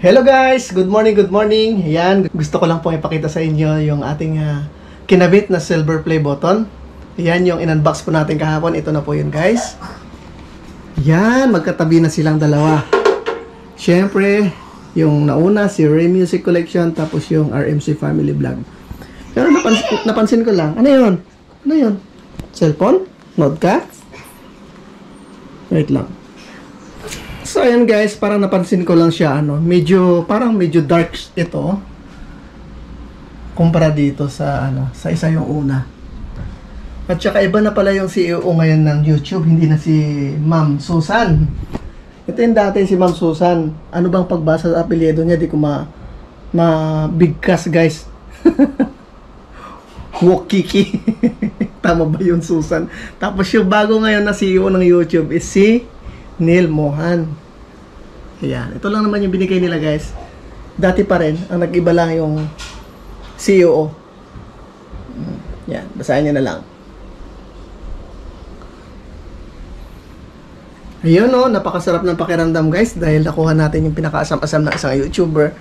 Hello guys! Good morning, good morning! Ayan, gusto ko lang pong ipakita sa inyo yung ating kinabit na silver play button. Ayan, yung in-unbox po natin kahapon. Ito na po yun guys. Ayan, magkatabi na silang dalawa. Siyempre, yung nauna si Ray Music Collection, tapos yung RMC Family Vlog. Pero napansin ko lang, ano yun? Ano yun? Cellphone? Node ka? Wait lang. So ayan guys, parang napansin ko lang siya parang medyo dark ito kumpara dito sa sa isa yung una. At saka iba na pala yung CEO ngayon ng YouTube, hindi na si Ma'am Susan. Ito yung dati si Ma'am Susan. Ano bang pagbasa sa apelyido niya, di ko mabigkas guys. Wokiki. Tama ba yun, Susan? Tapos yung bago ngayon na CEO ng YouTube is si Neil Mohan. Ayan, ito lang naman yung binigay nila guys. Dati pa rin, ang nag-iba lang yung CEO. Yan, basahin nyo na lang. Ayun napakasarap ng pakiramdam guys dahil nakuha natin yung pinakaasam-asam na isang YouTuber.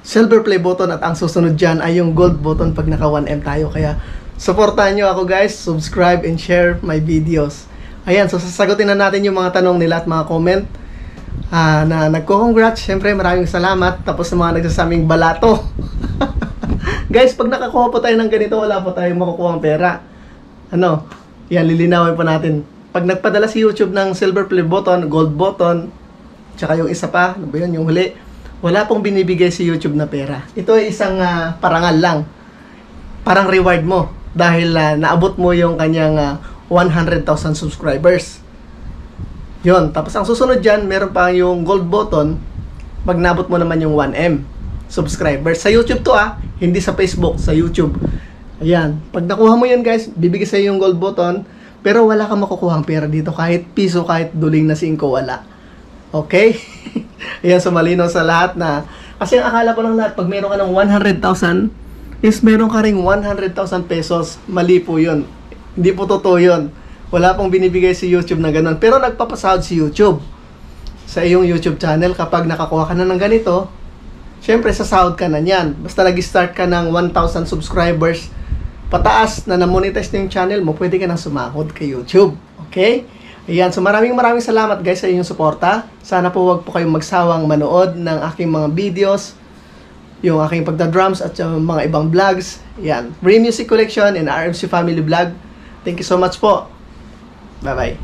Silver play button at ang susunod dyan ay yung gold button pag naka 1M tayo. Kaya supportahan nyo ako guys, subscribe and share my videos. Ayan, so sasagutin na natin yung mga tanong nila at mga comment na nagko-congrats. Siyempre maraming salamat. Tapos sa mga nagsasabing balato. Guys, pag nakakuha po tayo ng ganito, wala po tayong makukuha ng pera. Yan, lilinawin po natin. Pag nagpadala si YouTube ng silver play button, gold button, tsaka yung isa pa, ano ba yun, yung huli, wala pong binibigay si YouTube na pera. Ito ay isang parangal lang. Parang reward mo dahil naabot mo yung kanyang 100,000 subscribers. Yun. Tapos ang susunod dyan, meron pa yung gold button pag nabot mo naman yung 1M subscribers. Sa YouTube to hindi sa Facebook, sa YouTube. Ayan. Pag nakuha mo yun guys, bibigay sa'yo yung gold button, pero wala kang makukuha ang pera dito. Kahit piso, kahit duling na 5, wala. Okay? Ayan, so malinaw sa lahat na, kasi ang akala ko lang lahat, pag meron ka ng 100,000, is meron ka ring 100,000 pesos. Mali po yun. Hindi po totoo yun. Wala pong binibigay si YouTube na ganun. Pero nagpapasahod si YouTube sa iyong YouTube channel kapag nakakuha ka na ng ganito. Syempre, sasahod ka na niyan. Basta nag-start ka ng 1,000 subscribers pataas na na-monetize na yung channel mo, pwede ka nang sumahod kay YouTube. Okay? Ayan. So maraming salamat guys sa inyong suporta. Sana po wag po kayong magsawang manood ng aking mga videos, yung aking pagda-drums at yung mga ibang vlogs. Ayan. Ray Music Collection and RMC Family Vlog. Thank you so much po. Bye-bye.